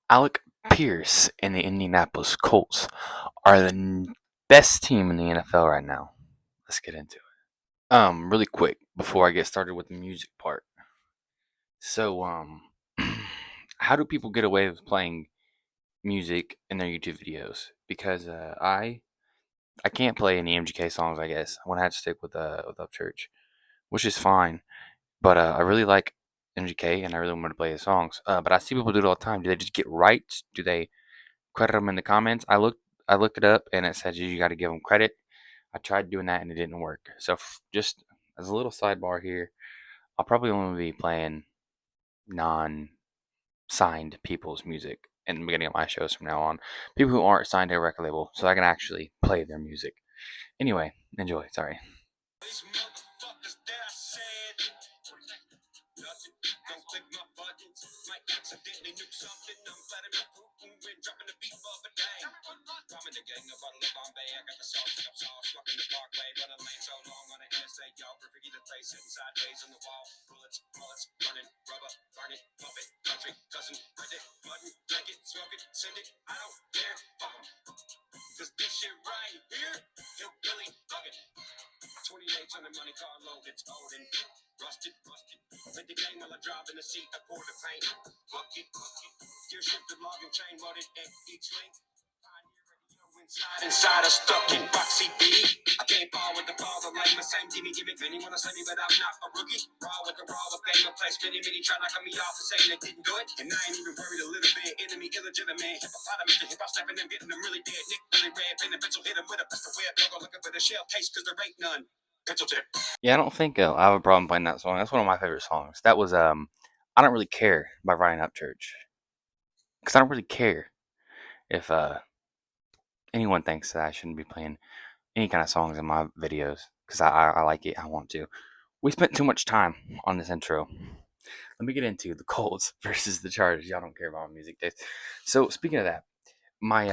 Alec Pierce and the Indianapolis Colts are the best team in the NFL right now. Let's get into it. Really quick before I get started with the music part. So, how do people get away with playing music in their YouTube videos? Because I can't play any MGK songs. I guess I'm gonna have to stick with Upchurch, which is fine. But I really like MGK and I really want to play his songs. But I see people do it all the time. Do they just get rights? Do they credit them in the comments? I looked it up and it said you got to give them credit. I tried doing that and it didn't work. So just as a little sidebar here, I'll probably only be playing non-signed people's music in the beginning of my shows from now on. People who aren't signed to a record label, so I can actually play their music. Anyway, enjoy. Sorry. These motherfuckers that I said nothing, don't click my buttons. Might accidentally nuke something. I'm flatting my Putin when dropping the beat of a dang. I'm in the gang, a bottle of Bombay. I got the sauce, pick up sauce, walking the parkway. Running lane so long on the interstate, y'all. Forget the face sitting sideways on the wall. Bullets, running, rubber, burn it, pump it, country, cousin, rent it, button, drink it, smoke it, send it. I don't care, fuck 'em. Cause this shit right here, hillbilly thuggin'. 28 on the money car load, it's old and rusted. Hit the game while I drive in the seat, I pour the paint. Bucket. Gear shift the log and chain loaded at each link. Inside a stuck in boxy beat. I can't fall with the balls, I like the same gimme. Many wanna say me, but I'm not a rookie. Raw with game of place. Many try knocking me off and saying they didn't do it. And I ain't even worried a little bit. Enemy illegitimate. Hippopotamus, the hip hop snapping them, getting them really dead. Nick really red, pen and pencil, hit him with a pistol whip. Logo looking for the shell case, cause there ain't none. Pencil tip. Yeah, I don't think I have a problem playing that song. That's one of my favorite songs. That was I Don't Really Care by Ryan Upchurch. Because I don't really care if anyone thinks that I shouldn't be playing any kind of songs in my videos. Because I like it. I want to. We spent too much time on this intro. Let me get into the Colts versus the Chargers. Y'all don't care about my music taste. So speaking of that, my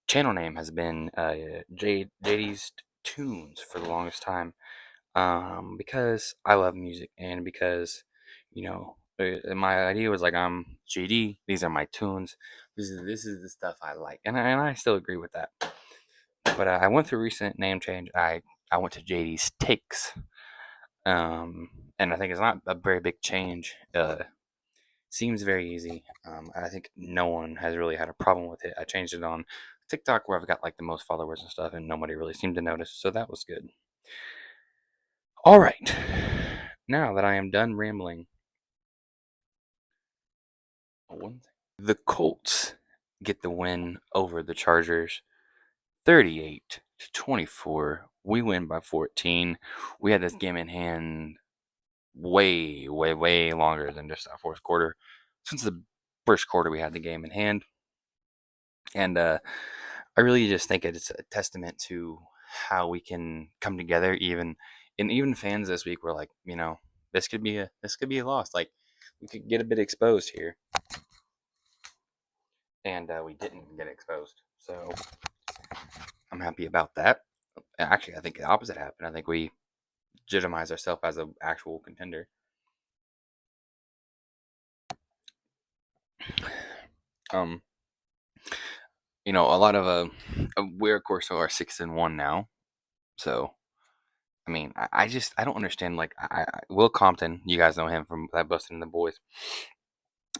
channel name has been JD's Tunes for the longest time. Because I love music and because, my idea was like I'm JD. These are my tunes. This is the stuff I like, and I still agree with that. But I went through a recent name change. I went to JD's Takes, and I think it's not a very big change. Seems very easy. I think no one has really had a problem with it. I changed it on TikTok where I've got like the most followers and stuff, and nobody really seemed to notice. So that was good. All right. Now that I am done rambling, the Colts get the win over the Chargers 38-24. We win by 14. We had this game in hand way, way, way longer than just that fourth quarter. Since the first quarter, we had the game in hand. And I really just think it's a testament to how we can come together. Even fans this week were like, this could be a loss. Like we could get a bit exposed here, and we didn't get exposed. So I'm happy about that. Actually, I think the opposite happened. I think we legitimized ourselves as an actual contender. Um, a lot of we of course are 6-1 now. So I mean, I don't understand. Like Will Compton, you guys know him from that Bustin' in the Boys,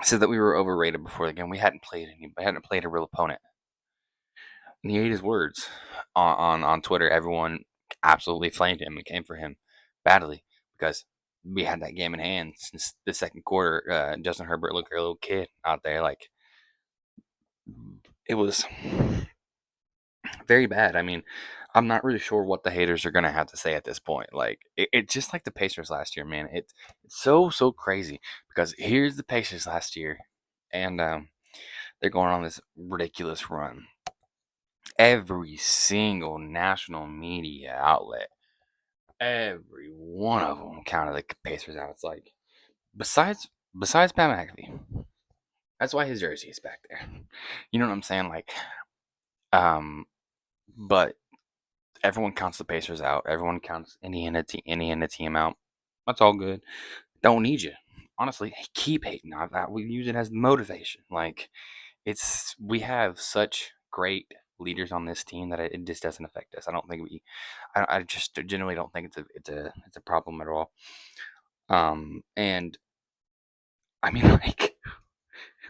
said that we were overrated before the game. We hadn't played a real opponent. And he ate his words on Twitter. Everyone absolutely flamed him and came for him badly because we had that game in hand since the second quarter. Justin Herbert looked like a little kid out there. Like it was very bad. I mean, I'm not really sure what the haters are gonna have to say at this point. Like it's just like the Pacers last year, man. It's so crazy because here's the Pacers last year, and they're going on this ridiculous run. Every single national media outlet, every one of them counted the Pacers out. It's like besides Pat McAfee, that's why his jersey is back there. You know what I'm saying? Like, but everyone counts the Pacers out. Everyone counts any Indiana team out. That's all good. Don't need you. honestly, keep hating. We use it as motivation. Like we have such great leaders on this team that it just doesn't affect us. I don't think I just generally don't think it's a problem at all. And I mean, like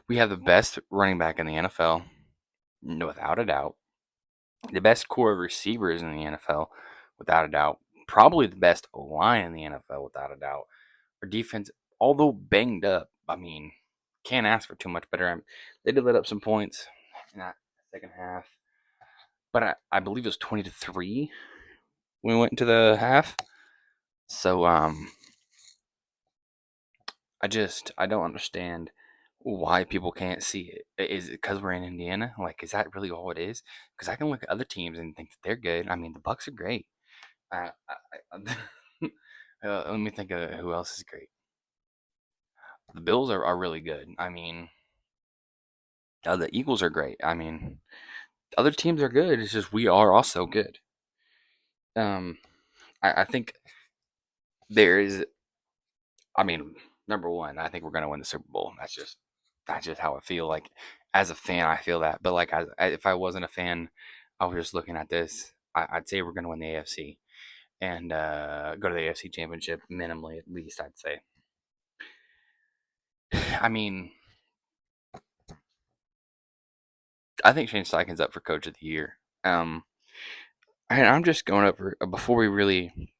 we have the best running back in the NFL, without a doubt. The best core of receivers in the NFL, without a doubt. Probably the best line in the NFL, without a doubt. Our defense, although banged up, I mean, can't ask for too much better. They did let up some points in that second half, but I believe it was 20-3 when we went into the half. So I don't understand why people can't see it. Is it because we're in Indiana? Like, is that really all it is? Because I can look at other teams and think that they're good. I mean, the Bucks are great. Let me think of who else is great. The Bills are really good. I mean, the Eagles are great. I mean, other teams are good. It's just we are also good. Um, I think there is. I mean, number one, I think we're gonna win the Super Bowl. That's just how I feel. Like as a fan, I feel that. But like, if I wasn't a fan, I was just looking at this. I'd say we're gonna win the AFC and go to the AFC Championship minimally, at least. I'd say. I mean, I think Shane Steichen's up for Coach of the Year. And I'm just going over before we really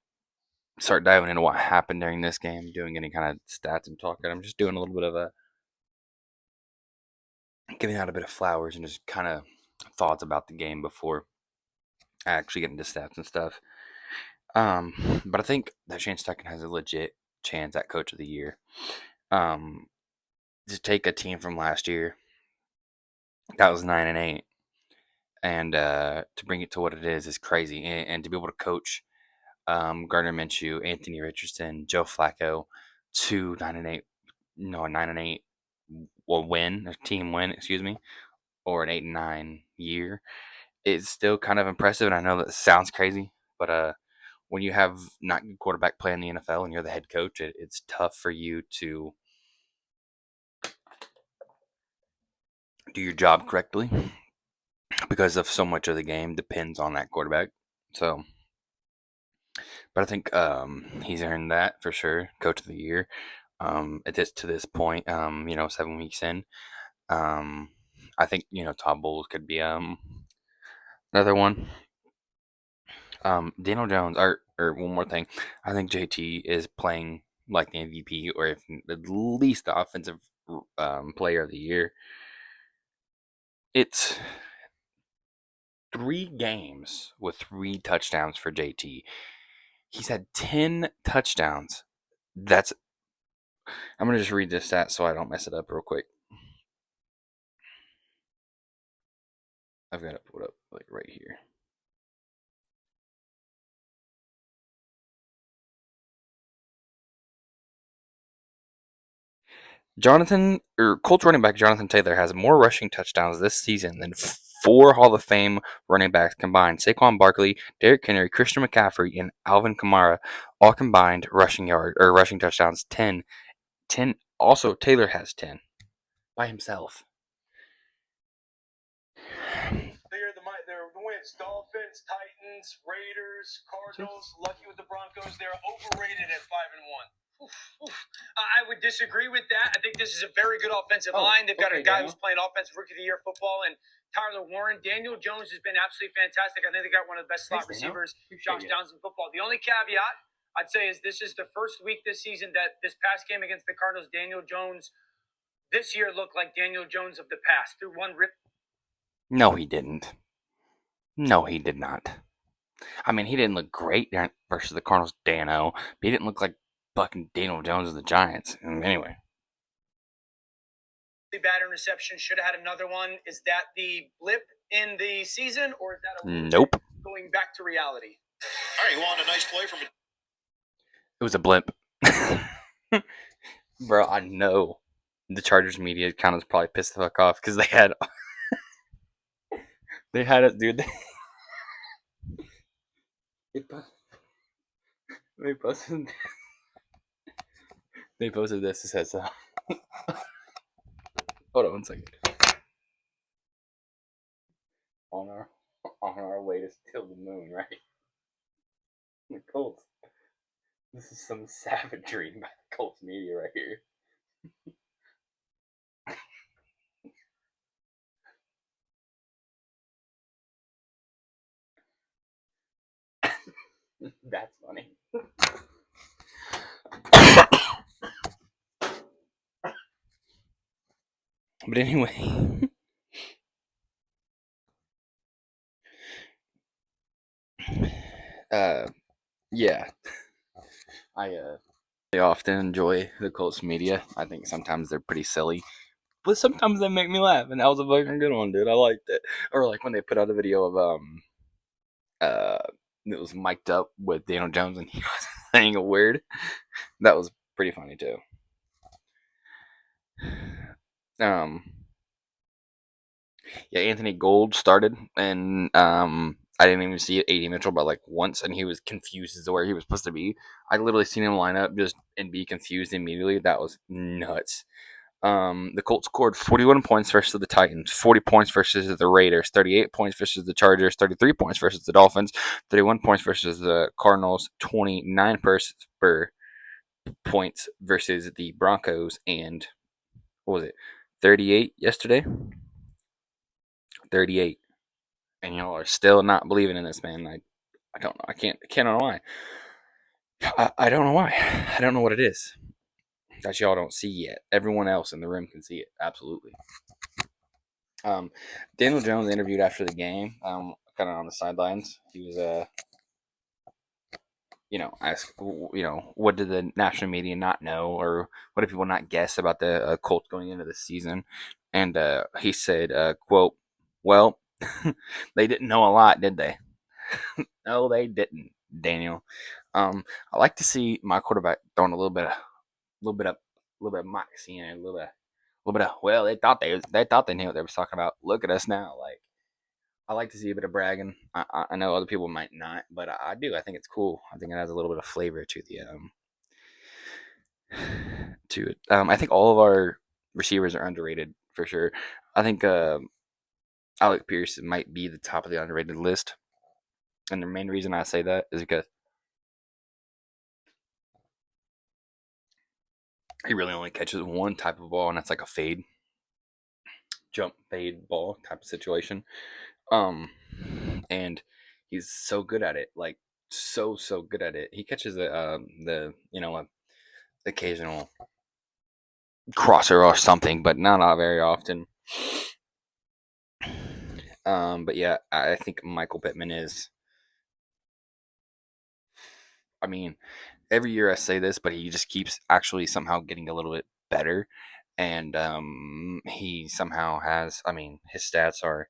start diving into what happened during this game, doing any kind of stats and talking. I'm just doing a little bit of a giving out a bit of flowers and just kind of thoughts about the game before I actually get into stats and stuff. But I think that Shane Steichen has a legit chance at Coach of the Year. Um, to take a team from last year that was 9-8, and to bring it to what it is crazy, and to be able to coach Gardner Minshew, Anthony Richardson, Joe Flacco to 9-8, no 9-8 win, a team win, excuse me, or an 8-9 year. It's still kind of impressive, and I know that sounds crazy, but when you have not good quarterback play in the NFL and you're the head coach, it's tough for you to do your job correctly because of so much of the game depends on that quarterback. So, but I think he's earned that for sure, Coach of the Year. To this point, 7 weeks in, I think Todd Bowles could be another one. Daniel Jones, or one more thing, I think JT is playing like the MVP, or if at least the offensive player of the year. It's 3 games with 3 touchdowns for JT. He's had 10 touchdowns. That's I'm gonna just read this stat so I don't mess it up real quick. I've got it pulled up like right here. Colts running back Jonathan Taylor has more rushing touchdowns this season than 4 Hall of Fame running backs combined. Saquon Barkley, Derrick Henry, Christian McCaffrey, and Alvin Kamara all combined rushing touchdowns 10. 10. Also, Taylor has 10 by himself. They're the wins. Dolphins, Titans, Raiders, Cardinals. Lucky with the Broncos. They're overrated at 5-1. I would disagree with that. I think this is a very good offensive line. They've got a guy who's playing offensive rookie of the year football, and Tyler Warren. Daniel Jones has been absolutely fantastic. I think they got one of the best slot receivers, Josh Downs, in football. The only caveat I'd say is this is the first week this season that this past game against the Cardinals, Daniel Jones this year looked like Daniel Jones of the past. Through one rip. No, he didn't. No, he did not. I mean, he didn't look great versus the Cardinals, Dano, but he didn't look like fucking Daniel Jones of the Giants. Anyway. Bad interception, should have had another one. Is that the blip in the season, or is that Nope. Going back to reality? All right, you want a nice play from it? It was a blimp. Bro, I know the Chargers media kind of probably pissed the fuck off because they had it, dude. They posted They posted this. It says, hold on one second. On our way to steal the moon, right? The Colts. This is some savagery by the Colts media right here. That's funny. But anyway, yeah, I often enjoy the Colts media. I think sometimes they're pretty silly, but sometimes they make me laugh, and that was a fucking good one, dude. I liked it. Or like when they put out a video of uh it was mic'd up with Daniel Jones and he was saying a word. That was pretty funny too. Um, yeah, Anthony Gold started, and I didn't even see it, AD Mitchell, but like once, and he was confused as to where he was supposed to be. I literally seen him line up just and be confused immediately. That was nuts. The Colts scored 41 points versus the Titans, 40 points versus the Raiders, 38 points versus the Chargers, 33 points versus the Dolphins, 31 points versus the Cardinals, 29 points versus the Broncos, and what was it, 38 yesterday? 38. And y'all are still not believing in this, man. I don't know. I can't know why. I don't know why. I don't know what it is that y'all don't see yet. Everyone else in the room can see it. Absolutely. Daniel Jones interviewed after the game, kind of on the sidelines. He was, asked, what did the national media not know, or what did people not guess about the Colts going into the season? And he said, "quote, well, they didn't know a lot, did they? No, they didn't, Daniel. I like to see my quarterback throwing a little bit of moxie in it, a little bit of, well, they thought they knew what they was talking about. Look at us now, like." I like to see a bit of bragging. I know other people might not, but I do. I think it's cool. I think it adds a little bit of flavor to the to it. I think all of our receivers are underrated for sure. I think Alec Pierce might be the top of the underrated list, and the main reason I say that is because he really only catches one type of ball, and that's like a fade, jump fade ball type of situation. Um, and he's so good at it, like so good at it. He catches the occasional crosser or something, but not very often. But yeah, I think Michael Pittman is. I mean, every year I say this, but he just keeps actually somehow getting a little bit better, and he somehow has. I mean, his stats are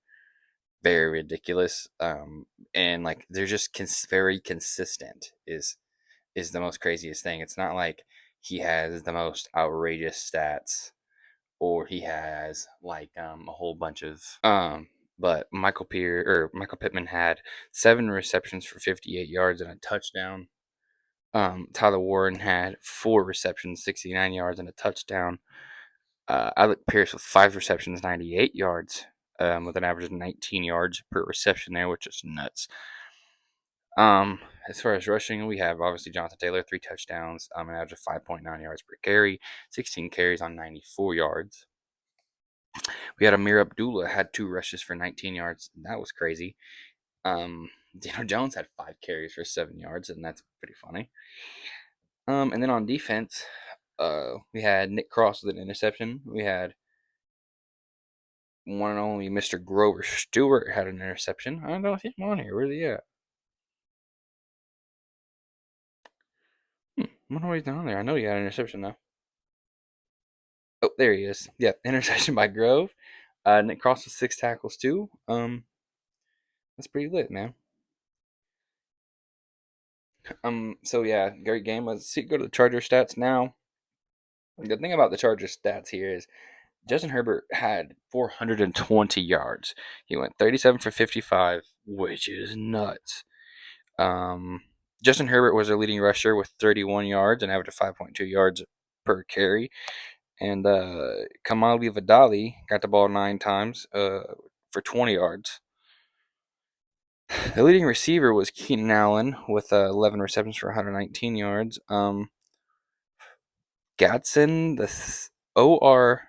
very ridiculous, and like they're just very consistent. Is the most craziest thing. It's not like he has the most outrageous stats or he has like a whole bunch of but Michael Pittman had 7 receptions for 58 yards and a touchdown. Tyler Warren had 4 receptions, 69 yards and a touchdown. Alec Pierce with 5 receptions, 98 yards, with an average of 19 yards per reception there, which is nuts. As far as rushing, we have obviously Jonathan Taylor, 3 touchdowns, an average of 5.9 yards per carry, 16 carries on 94 yards. We had Amir Abdullah had 2 rushes for 19 yards. That was crazy. Daniel Jones had 5 carries for 7 yards, and that's pretty funny. And then on defense, we had Nick Cross with an interception. We had one and only Mr. Grover Stewart had an interception. I don't know if he's on here. Where's he at? I wonder why he's not on there. I know he had an interception though. Oh, there he is. Yeah, interception by Grove. Nick Cross with 6 tackles too. That's pretty lit, man. So yeah, great game. Let's see. Go to the Charger stats now. The thing about the Charger stats here is Justin Herbert had 420 yards. He went 37 for 55, which is nuts. Justin Herbert was their leading rusher with 31 yards and average of 5.2 yards per carry. And Kamali Vidali got the ball 9 times for 20 yards. The leading receiver was Keenan Allen with 11 receptions for 119 yards. Gatson, ORONDE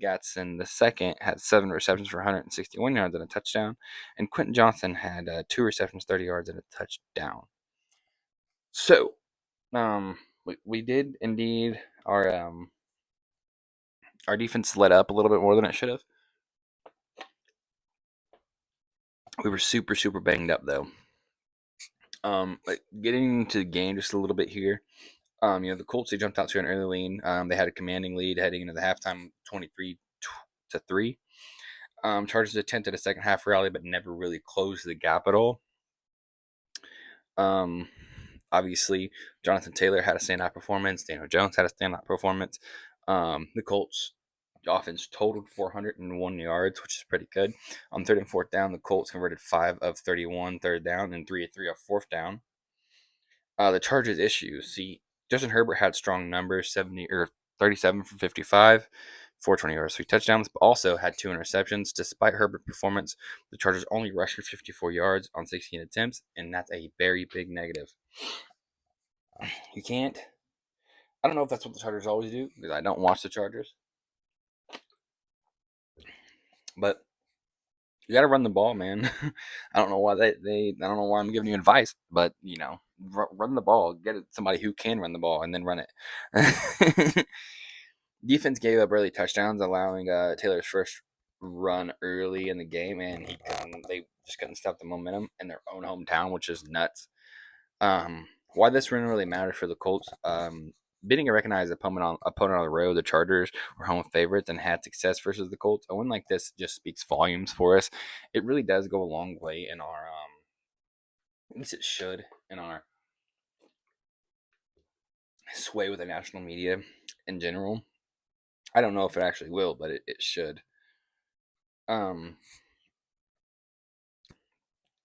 Gatson the second had 7 receptions for 161 yards and a touchdown, and Quentin Johnson had 2 receptions, 30 yards and a touchdown. So, we did indeed our defense let up a little bit more than it should have. We were super super banged up though. Getting into the game just a little bit here. The Colts, they jumped out to an early lead. They had a commanding lead heading into the halftime, 23-3. Chargers attempted a second half rally, but never really closed the gap at all. Obviously, Jonathan Taylor had a standout performance. Daniel Jones had a standout performance. The Colts offense totaled 401 yards, which is pretty good. On third and fourth down, the Colts converted 5 of 31 third down and 3 of 3 of fourth down. The Chargers' issues. See, Justin Herbert had strong numbers, 37 for 55, 420 yards, 3 touchdowns, but also had 2 interceptions. Despite Herbert's performance, the Chargers only rushed for 54 yards on 16 attempts, and that's a very big negative. You can't. I don't know if that's what the Chargers always do because I don't watch the Chargers, but you got to run the ball, man. I don't know why I don't know why I'm giving you advice, but run the ball. Get somebody who can run the ball and then run it. Defense gave up early touchdowns, allowing Taylor's first run early in the game, and they just couldn't stop the momentum in their own hometown, which is nuts. Why this win really matters for the Colts? Beating a recognized opponent on the road, the Chargers were home favorites and had success versus the Colts. A win like this just speaks volumes for us. It really does go a long way in our, at least it should, in our sway with the national media in general. I don't know if it actually will, but it should. The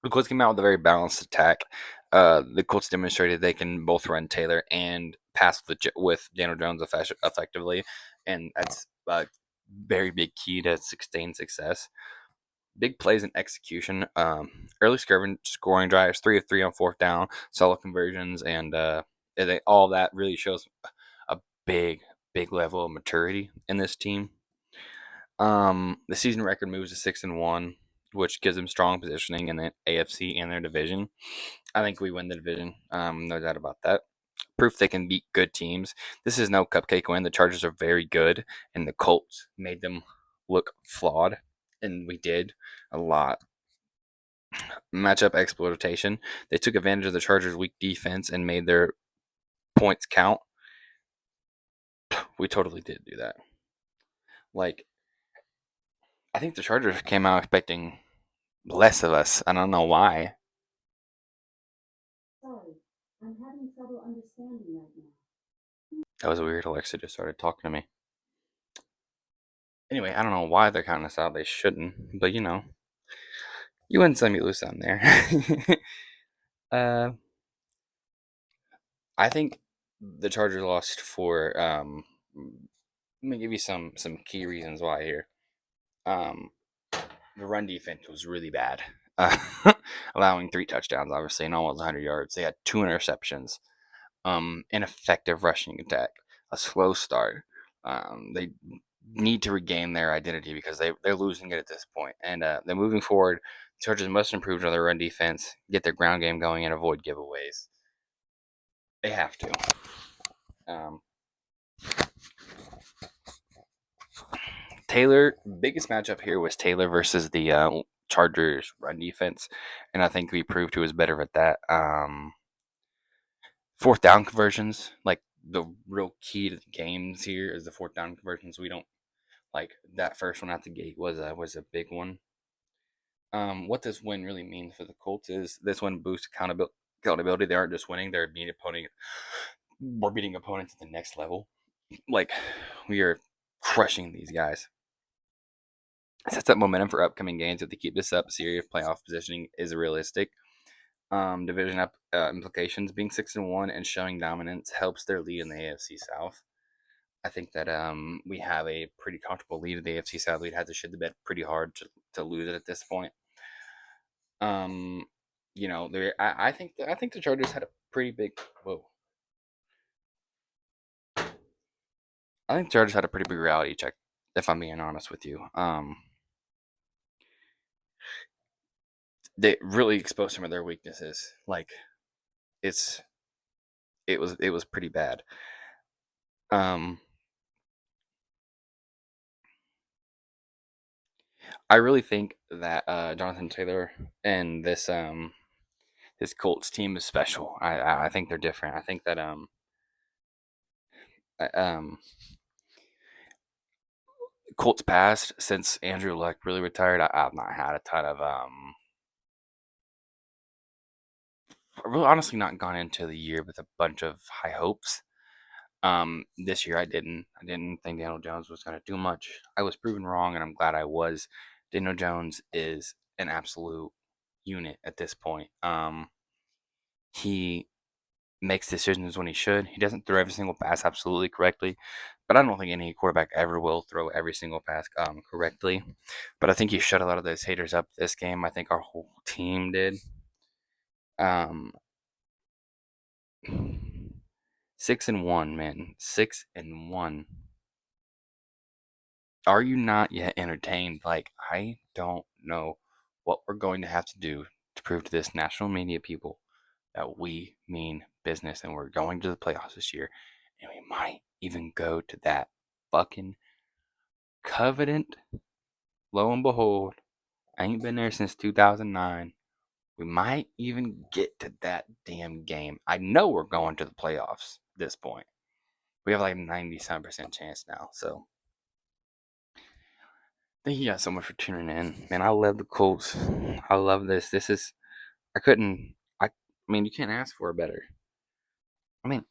Colts came out with a very balanced attack. The Colts demonstrated they can both run Taylor and pass with Daniel Jones effectively, and that's a very big key to sustained success. Big plays and execution. Early scoring drives, 3 of 3 on fourth down, solid conversions, and all that really shows a big level of maturity in this team. The season record moves to 6-1, which gives them strong positioning in the AFC and their division. I think we win the division. No doubt about that. Proof they can beat good teams. This is no cupcake win. The Chargers are very good, and the Colts made them look flawed, and we did a lot. Matchup exploitation. They took advantage of the Chargers' weak defense and made their points count. We totally did do that. I think the Chargers came out expecting less of us. I don't know why. Sorry, I'm having trouble understanding right now. That was weird. Alexa just started talking to me. Anyway, I don't know why they're counting us out. They shouldn't, but you win some, you lose some there. uh, I think the Chargers lost for. Let me give you some key reasons why here. The run defense was really bad, allowing 3 touchdowns, obviously, and almost 100 yards. They had 2 interceptions. Ineffective rushing attack, a slow start. They need to regain their identity because they're losing it at this point. And they're moving forward. The Chargers must improve on their run defense, get their ground game going, and avoid giveaways. They have to. Taylor, biggest matchup here was Taylor versus the Chargers run defense, and I think we proved who was better at that. Fourth down conversions, like the real key to the games here is the fourth down conversions. We don't like that first one out the gate was a big one. What this win really means for the Colts is this one boosts accountability. They aren't just winning; they're beating we're beating opponents at the next level. Like we are crushing these guys. It sets up momentum for upcoming games. If they keep this up, serious playoff positioning is realistic. division up implications. Being 6-1 and showing dominance helps their lead in the AFC South. I think that we have a pretty comfortable lead in the AFC South. We'd have to shit the bed pretty hard to lose it at this point. Um, I think the Chargers had a pretty big whoa. I think the Chargers had a pretty big reality check, if I'm being honest with you. They really exposed some of their weaknesses. Like it's it was pretty bad. Um, I really think that Jonathan Taylor and this Colts team is special. I think they're different. I think that uh, um Colts past since Andrew Luck really retired. I've not had a ton of really honestly not gone into the year with a bunch of high hopes. This year I didn't. I didn't think Daniel Jones was going to do much. I was proven wrong, and I'm glad I was. Daniel Jones is an absolute unit at this point. He makes decisions when he should. He doesn't throw every single pass absolutely correctly, but I don't think any quarterback ever will throw every single pass correctly. But I think he shut a lot of those haters up this game. I think our whole team did. Um, 6-1, man. 6-1. Are you not yet entertained? Like, I don't know what we're going to have to do to prove to this national media people that we mean business and we're going to the playoffs this year. And we might even go to that fucking covenant. Lo and behold, I ain't been there since 2009. We might even get to that damn game. I know we're going to the playoffs at this point. We have like a 97% chance now. So thank you guys so much for tuning in. Man, I love the Colts. I love this. I couldn't, I mean, you can't ask for a better. I mean,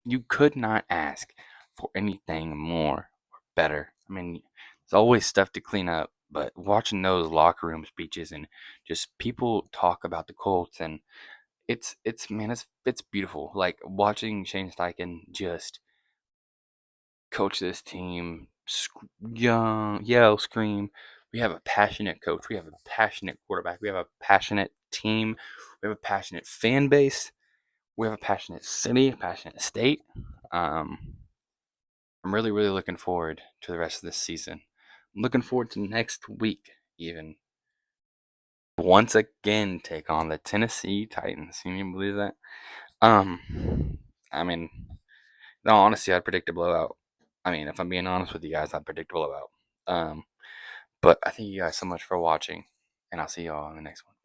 you could not ask for anything more or better. I mean, there's always stuff to clean up, but watching those locker room speeches and just people talk about the Colts and it's man, it's beautiful. Like watching Shane Steichen just coach this team, yell, scream. We have a passionate coach. We have a passionate quarterback. We have a passionate team. We have a passionate fan base. We have a passionate city, a passionate state. Um, I'm really, really looking forward to the rest of this season. I'm looking forward to next week, even. Once again, take on the Tennessee Titans. Can you believe that? I mean, no, honestly, I'd predict a blowout. I mean, if I'm being honest with you guys, I'd predict a blowout. But I thank you guys so much for watching, and I'll see y'all in the next one.